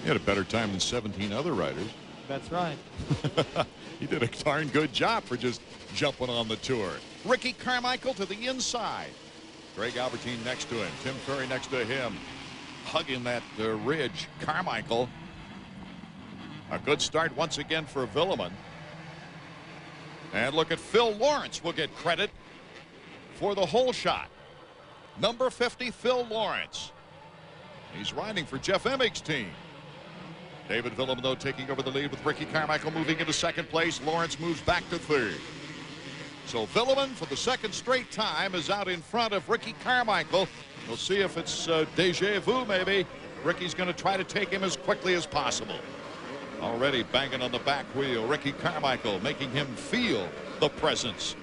He had a better time than 17 other riders. That's right. He did a darn good job for just jumping on the tour. Ricky Carmichael to the inside. Greg Albertine next to him. Tim Ferry next to him. Hugging that ridge. Carmichael. A good start once again for Villeman. And look at Phil Lawrence will get credit for the whole shot. Number 50, Phil Lawrence. He's riding for Jeff Emmig's team. David Villeman, though, taking over the lead with Ricky Carmichael moving into second place. Lawrence moves back to third. So Villeman, for the second straight time, is out in front of Ricky Carmichael. We'll see if it's deja vu, maybe. Ricky's going to try to take him as quickly as possible. Already banging on the back wheel. Ricky Carmichael making him feel the presence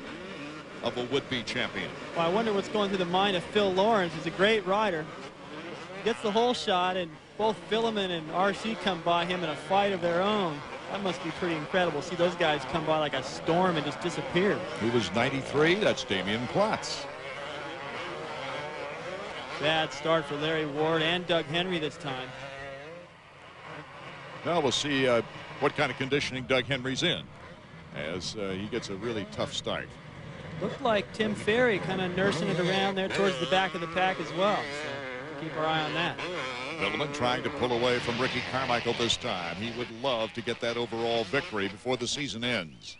of a would-be champion. Well, I wonder what's going through the mind of Phil Lawrence. He's a great rider. Gets the whole shot, and both Villeman and RC come by him in a fight of their own. That must be pretty incredible. See those guys come by like a storm and just disappear. Who was 93? That's Damian Platz. Bad start for Larry Ward and Doug Henry this time. Well, we'll see what kind of conditioning Doug Henry's in as he gets a really tough start. Looked like Tim Ferry kind of nursing it around there towards the back of the pack as well. So keep our eye on that. Villeman trying to pull away from Ricky Carmichael this time. He would love to get that overall victory before the season ends.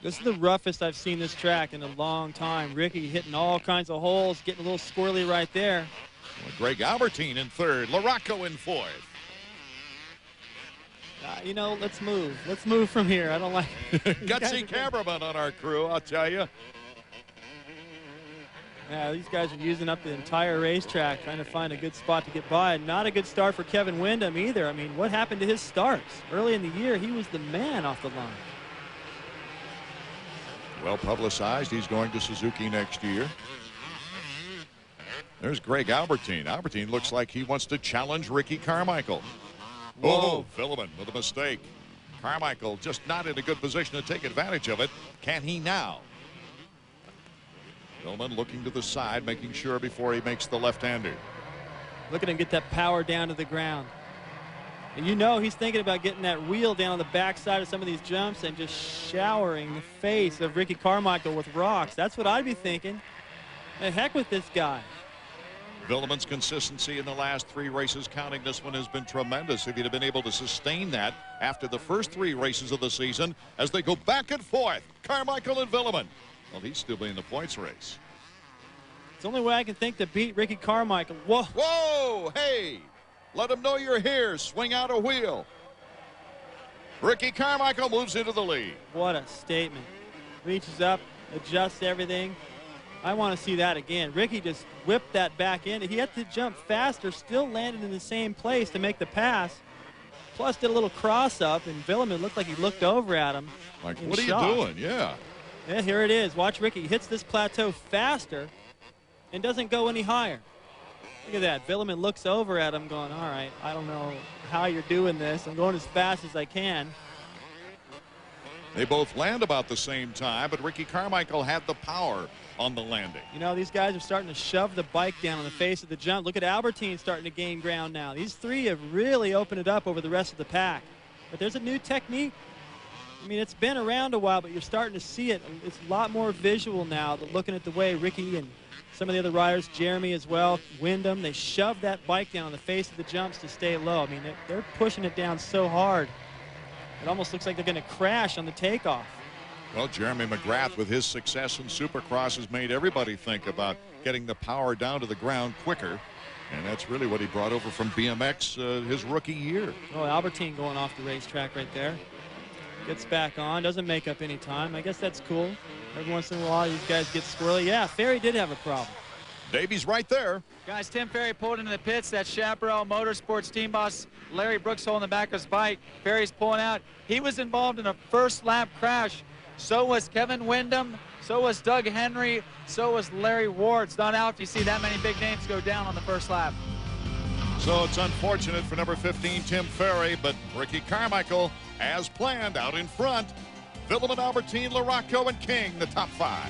This is the roughest I've seen this track in a long time. Ricky hitting all kinds of holes, getting a little squirrely right there. Well, Greg Albertine in third, Larocco in fourth. You know, let's move. Let's move from here. I don't like Gutsy cameraman on our crew, I'll tell you. Yeah, these guys are using up the entire racetrack, trying to find a good spot to get by. Not a good start for Kevin Windham either. I mean, what happened to his starts? Early in the year, he was the man off the line. Well publicized. He's going to Suzuki next year. There's Greg Albertine. Albertine looks like he wants to challenge Ricky Carmichael. Oh, Villeman with a mistake. Carmichael just not in a good position to take advantage of it. Can he now? Villeman looking to the side, making sure before he makes the left-hander. Look at him get that power down to the ground. And you know he's thinking about getting that wheel down on the backside of some of these jumps and just showering the face of Ricky Carmichael with rocks. That's what I'd be thinking. The heck with this guy. Villeman's consistency in the last three races, counting this one, has been tremendous. If he'd have been able to sustain that after the first three races of the season as they go back and forth, Carmichael and Villeman. Well, he's still in the points race. It's the only way I can think to beat Ricky Carmichael. Whoa. Whoa, hey, let him know you're here. Swing out a wheel. Ricky Carmichael moves into the lead. What a statement. Reaches up, adjusts everything. I want to see that again. Ricky just whipped that back in. He had to jump faster, still landed in the same place to make the pass. Plus did a little cross up, and Villeman looked like he looked over at him. Like, what are you doing? Yeah. Yeah, here it is. Watch Ricky. He hits this plateau faster and doesn't go any higher. Look at that. Villeman looks over at him going, all right, I don't know how you're doing this. I'm going as fast as I can. They both land about the same time, but Ricky Carmichael had the power on the landing. You know, these guys are starting to shove the bike down on the face of the jump. Look at Albertine starting to gain ground now. These three have really opened it up over the rest of the pack. But there's a new technique. I mean, it's been around a while, but you're starting to see it. It's a lot more visual now, looking at the way Ricky and some of the other riders, Jeremy as well, Windham, they shove that bike down on the face of the jumps to stay low. I mean, they're pushing it down so hard. It almost looks like they're going to crash on the takeoff. Well, Jeremy McGrath, with his success in Supercross, has made everybody think about getting the power down to the ground quicker. And that's really what he brought over from BMX his rookie year. Oh, Albertine going off the racetrack right there. Gets back on, doesn't make up any time. I guess that's cool. Every once in a while, these guys get squirrely. Yeah, Ferry did have a problem. Davies right there. Guys, Tim Ferry pulled into the pits. That Chaparral Motorsports team boss Larry Brooks holding the back of his bike. Ferry's pulling out. He was involved in a first lap crash. So was Kevin Windham. So was Doug Henry. So was Larry Ward. It's not out if you see that many big names go down on the first lap. So it's unfortunate for number 15, Tim Ferry, but Ricky Carmichael, as planned, out in front. Villeman, Albertine, Larocco, and King, the top five.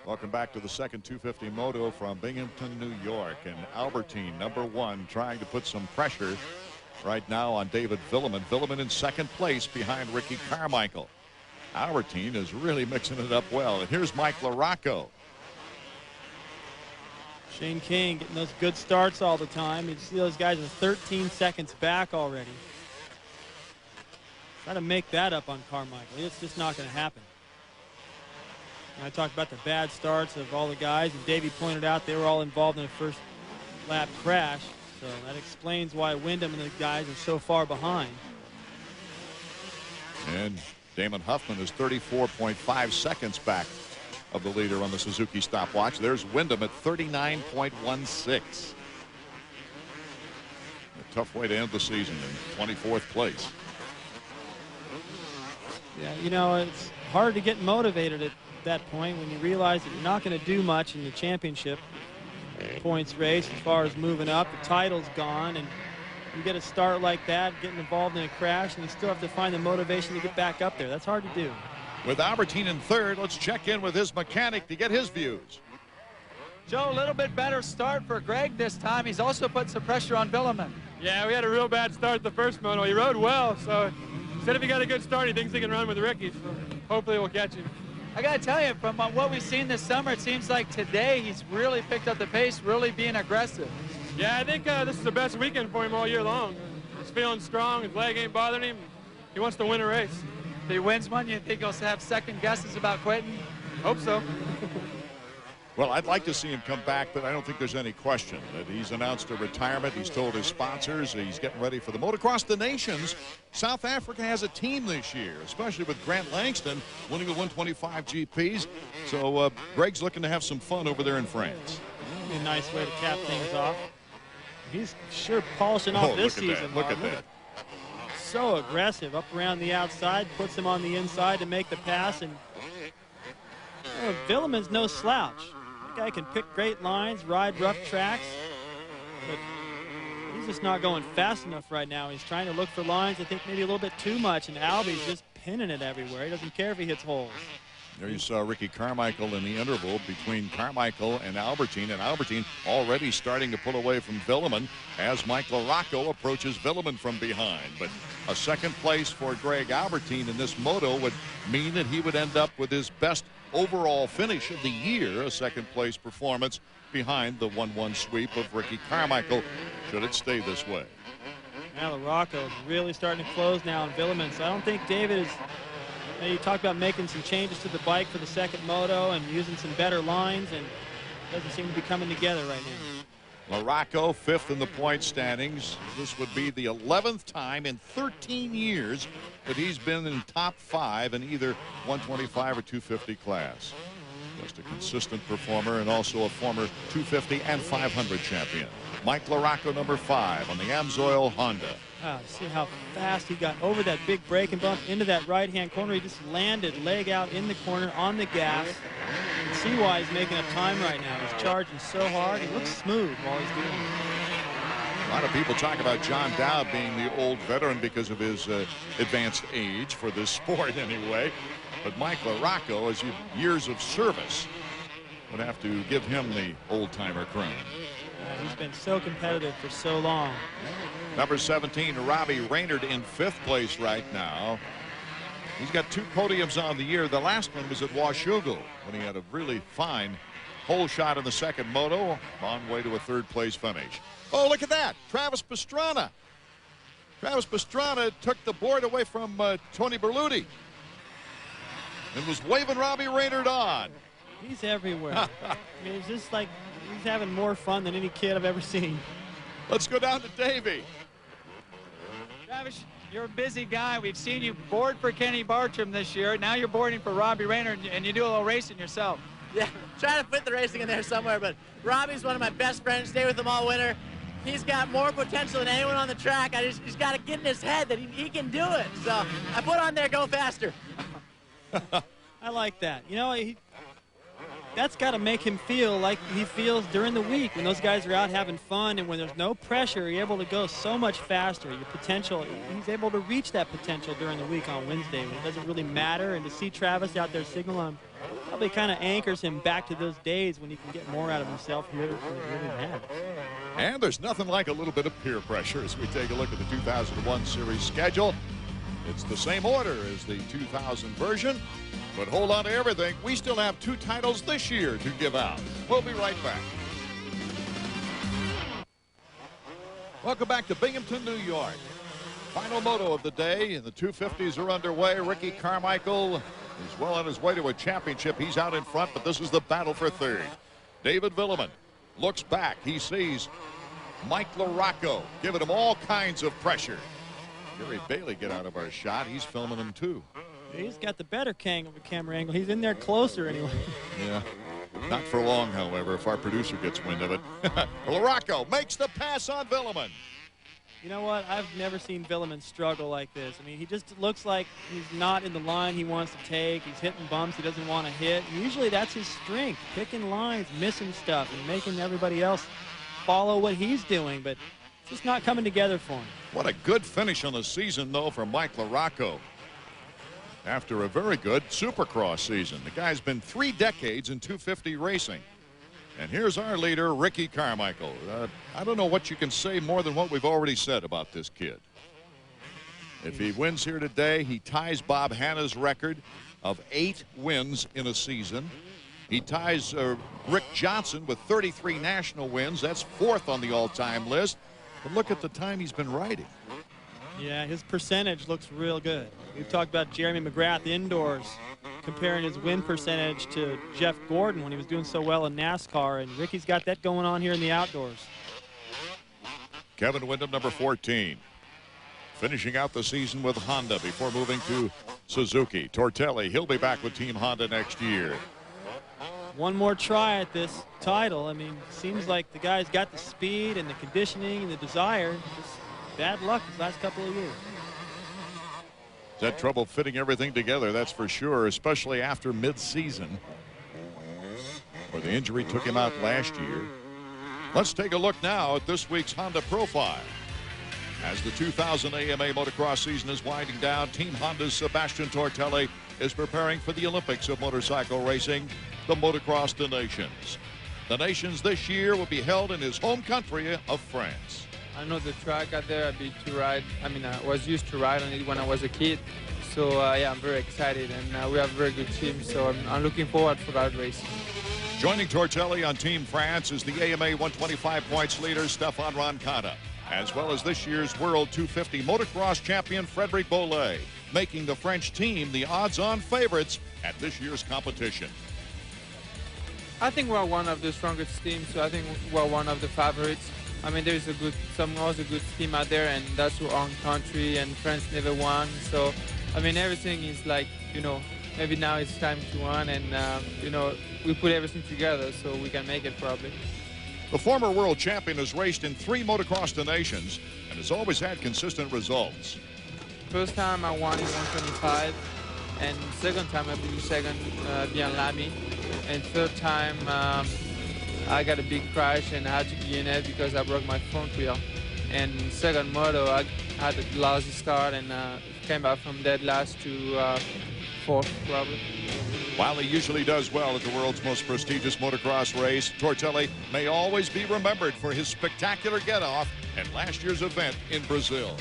Welcome back to the second 250 Moto from Binghamton, New York. And Albertine, #1, trying to put some pressure right now on David Villeman. Villeman in second place behind Ricky Carmichael. Albertine is really mixing it up well. And here's Mike LaRocco. Shane King getting those good starts all the time. You see those guys are 13 seconds back already. Try to make that up on Carmichael. It's just not going to happen. And I talked about the bad starts of all the guys, and Davey pointed out they were all involved in a first lap crash. So that explains why Wyndham and the guys are so far behind. And Damon Huffman is 34.5 seconds back of the leader on the Suzuki stopwatch. There's Wyndham at 39.16. A tough way to end the season in 24th place. Yeah, you know, it's hard to get motivated at that point when you realize that you're not going to do much in the championship points race as far as moving up. The title's gone, and you get a start like that, getting involved in a crash, and you still have to find the motivation to get back up there. That's hard to do. With Albertine in third, let's check in with his mechanic to get his views. Joe, a little bit better start for Greg this time. He's also put some pressure on Villeman. Yeah, we had a real bad start the first moto. He rode well, so instead if he got a good start, he thinks he can run with Ricky. So hopefully we'll catch him. I got to tell you, from what we've seen this summer, it seems like today he's really picked up the pace, really being aggressive. Yeah, I think this is the best weekend for him all year long. He's feeling strong. His leg ain't bothering him. He wants to win a race. If he wins one, you think he'll have second guesses about quitting? Hope so. Well, I'd like to see him come back, but I don't think there's any question that he's announced a retirement. He's told his sponsors he's getting ready for the Motocross the Nations. South Africa has a team this year, especially with Grant Langston winning the 125 GPs. So Greg's looking to have some fun over there in France. That'd be a nice way to cap things off. He's sure polishing off this season. Look at that. So aggressive up around the outside, puts him on the inside to make the pass, and Villeman's no slouch. That guy can pick great lines, ride rough tracks, but he's just not going fast enough right now. He's trying to look for lines, I think maybe a little bit too much, and Albie's just pinning it everywhere. He doesn't care if he hits holes. There you saw Ricky Carmichael in the interval between Carmichael and Albertine already starting to pull away from Villeman as Mike LaRocco approaches Villeman from behind. But a second place for Greg Albertine in this moto would mean that he would end up with his best overall finish of the year, a second place performance behind the 1-1 sweep of Ricky Carmichael, should it stay this way. Now LaRocco is really starting to close now on Villeman, so I don't think David is. You talked about making some changes to the bike for the second moto and using some better lines, and it doesn't seem to be coming together right now. LaRocco fifth in the point standings. This would be the 11th time in 13 years that he's been in top 5 in either 125 or 250 class. Just a consistent performer and also a former 250 and 500 champion. Mike LaRocco, #5 on the AMSOIL Honda. See how fast he got over that big braking bump into that right-hand corner. He just landed leg out in the corner on the gas. You can see why he's making up time right now. He's charging so hard. He looks smooth while he's doing it. A lot of people talk about John Dowd being the old veteran because of his advanced age for this sport anyway. But Mike LaRocco, as years of service, would have to give him the old-timer crown. He's been so competitive for so long. #17, Robbie Raynard in 5th place right now. He's got 2 podiums on the year. The last one was at Washougal when he had a really fine hole shot in the second moto on way to a 3rd place finish. Oh, look at that. Travis Pastrana. Travis Pastrana took the board away from Tony Berluti and was waving Robbie Raynard on. He's everywhere. I mean, it's just like he's having more fun than any kid I've ever seen. Let's go down to Davey. Travis, you're a busy guy. We've seen you board for Kenny Bartram this year. Now you're boarding for Robbie Raynard, and you do a little racing yourself. Yeah, trying to fit the racing in there somewhere, but Robbie's one of my best friends. Stay with him all winter. He's got more potential than anyone on the track. He's got to get in his head that he can do it. So I put on there, go faster. I like that. You know, that's got to make him feel like he feels during the week when those guys are out having fun and when there's no pressure. You're able to go so much faster. Your potential, he's able to reach that potential during the week on Wednesday when it doesn't really matter. And to see Travis out there signal him probably kind of anchors him back to those days when he can get more out of himself here than he really had. And there's nothing like a little bit of peer pressure as we take a look at the 2001 series schedule. It's the same order as the 2000 version. But hold on to everything. We still have 2 titles this year to give out. We'll be right back. Welcome back to Binghamton, New York. Final moto of the day, and the 250s are underway. Ricky Carmichael is well on his way to a championship. He's out in front, but this is the battle for third. David Villeman looks back. He sees Mike LaRocco giving him all kinds of pressure. Gary Bailey get out of our shot. He's filming him too. He's got the better camera angle. He's in there closer anyway. Yeah. Not for long, however, if our producer gets wind of it. LaRocco makes the pass on Villeman. You know what? I've never seen Villeman struggle like this. I mean, he just looks like he's not in the line he wants to take. He's hitting bumps he doesn't want to hit. And usually that's his strength, picking lines, missing stuff, and making everybody else follow what he's doing. But it's just not coming together for him. What a good finish on the season, though, for Mike LaRocco. After a very good Supercross season. The guy's been 3 decades in 250 racing. And here's our leader, Ricky Carmichael. I don't know what you can say more than what we've already said about this kid. If he wins here today, he ties Bob Hanna's record of 8 wins in a season. He ties Rick Johnson with 33 national wins. That's 4th on the all-time list. But look at the time he's been riding. Yeah, his percentage looks real good. We've talked about Jeremy McGrath indoors, comparing his win percentage to Jeff Gordon when he was doing so well in NASCAR, and Ricky's got that going on here in the outdoors. Kevin Windham, number 14, finishing out the season with Honda before moving to Suzuki. Tortelli, he'll be back with Team Honda next year. One more try at this title. I mean, seems like the guy's got the speed and the conditioning and the desire. Just bad luck these last couple of years. He's had trouble fitting everything together, that's for sure, especially after mid-season, where the injury took him out last year. Let's take a look now at this week's Honda profile. As the 2000 AMA Motocross season is winding down, Team Honda's Sebastian Tortelli is preparing for the Olympics of motorcycle racing, the Motocross des Nations. The Nations this year will be held in his home country of France. I know the track out there. I've been to ride. I mean, I was used to ride on it when I was a kid. So, yeah, I'm very excited. And we have a very good team. So I'm looking forward for that race. Joining Tortelli on Team France is the AMA 125 points leader, Stéphane Roncada, as well as this year's World 250 Motocross champion, Frédéric Bollé, making the French team the odds-on favorites at this year's competition. I think we're one of the strongest teams. So I think we're one of the favorites. I mean, there's some other good team out there, and that's our own country, and France never won. So, I mean, everything is like, you know, maybe now it's time to win, and, you know, we put everything together so we can make it probably. The former world champion has raced in 3 Motocross des Nations and has always had consistent results. First time I won in 125, and second time I finished second behind Lamy, and third time I got a big crash and I had to be in it because I broke my front wheel. And second moto, I had a lousy start and came back from dead last to 4th probably. While he usually does well at the world's most prestigious motocross race, Tortelli may always be remembered for his spectacular get-off at last year's event in Brazil.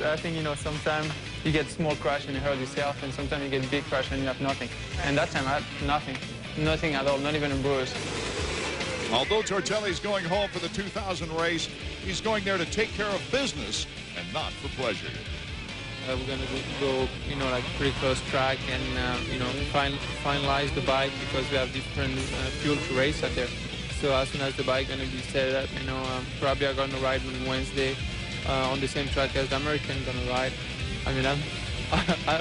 I think, you know, sometimes you get small crash and you hurt yourself, and sometimes you get big crash and you have nothing. And that time I had nothing. Nothing at all, not even a bruise. Although Tortelli's going home for the 2000 race, he's going there to take care of business and not for pleasure. We're going to go, you know, like pretty close track and, you know, finalize the bike because we have different fuel to race out there. So as soon as the bike going to be set up, you know, probably I'm going to ride on Wednesday on the same track as the American going to ride. I mean,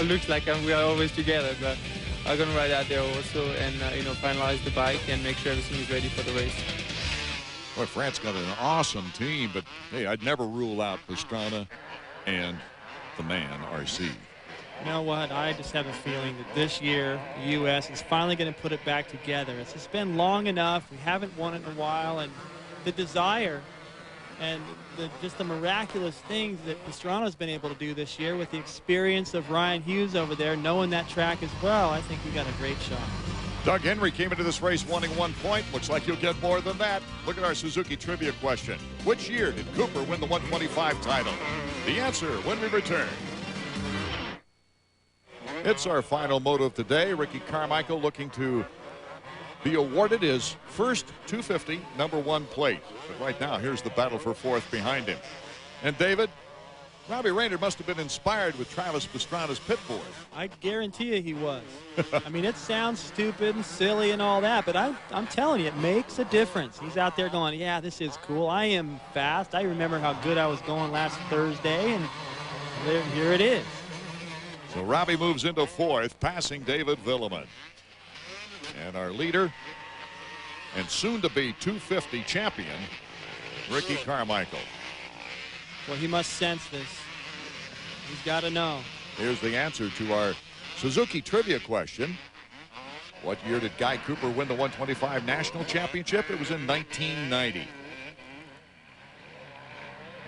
it looks like we are always together, but I'm going to ride out there also and, you know, finalize the bike and make sure everything is ready for the race. Boy, France got an awesome team, but hey, I'd never rule out Pastrana and the man, RC. You know what? I just have a feeling that this year the U.S. is finally going to put it back together. It's just been long enough. We haven't won it in a while, and the desire and just the miraculous things that Pastrana's been able to do this year with the experience of Ryan Hughes over there, knowing that track as well, I think we got a great shot. Doug Henry came into this race wanting 1 point. Looks like you'll get more than that. Look at our Suzuki trivia question. Which year did Cooper win the 125 title? The answer when we return. It's our final moto of today. Ricky Carmichael looking to be awarded his first 250 #1 plate. But right now, here's the battle for fourth behind him. And David, Robbie Rayner must have been inspired with Travis Pastrana's pit board. I guarantee you he was. I mean, it sounds stupid and silly and all that, but I'm telling you, it makes a difference. He's out there going, yeah, this is cool. I am fast. I remember how good I was going last Thursday, and here it is. So Robbie moves into fourth, passing David Villeman. And our leader and soon-to-be 250 champion, Ricky Carmichael. Well, he must sense this. He's got to know. Here's the answer to our Suzuki trivia question. What year did Guy Cooper win the 125 National Championship? It was in 1990.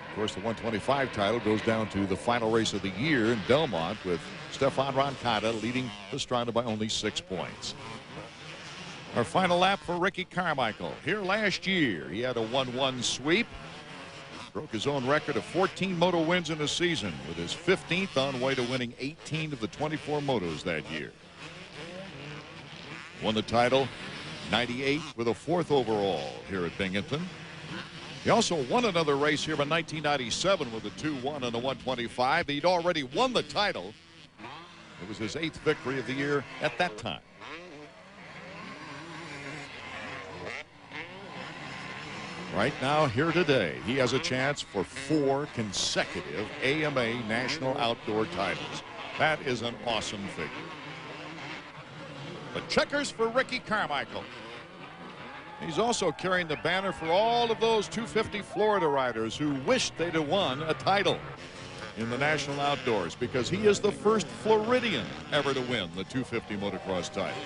Of course, the 125 title goes down to the final race of the year in Belmont with Stefan Roncada leading Pastrana by only 6 points. Our final lap for Ricky Carmichael. Here last year, he had a 1-1 sweep. Broke his own record of 14 moto wins in a season with his 15th on way to winning 18 of the 24 motos that year. Won the title 98 with a 4th overall here at Binghamton. He also won another race here in 1997 with a 2-1 on the 125. He'd already won the title. It was his 8th victory of the year at that time. Right now, here today, he has a chance for 4 consecutive AMA National Outdoor titles. That is an awesome figure. The checkers for Ricky Carmichael. He's also carrying the banner for all of those 250 Florida riders who wished they'd have won a title in the National Outdoors, because he is the first Floridian ever to win the 250 motocross title.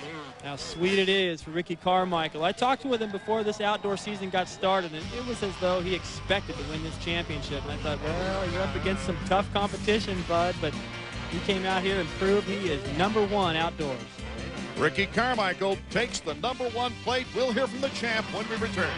How sweet it is for Ricky Carmichael. I talked with him before this outdoor season got started, and it was as though he expected to win this championship. And I thought, well, you're up against some tough competition, bud, but he came out here and proved he is #1 outdoors. Ricky Carmichael takes the #1 plate. We'll hear from the champ when we return.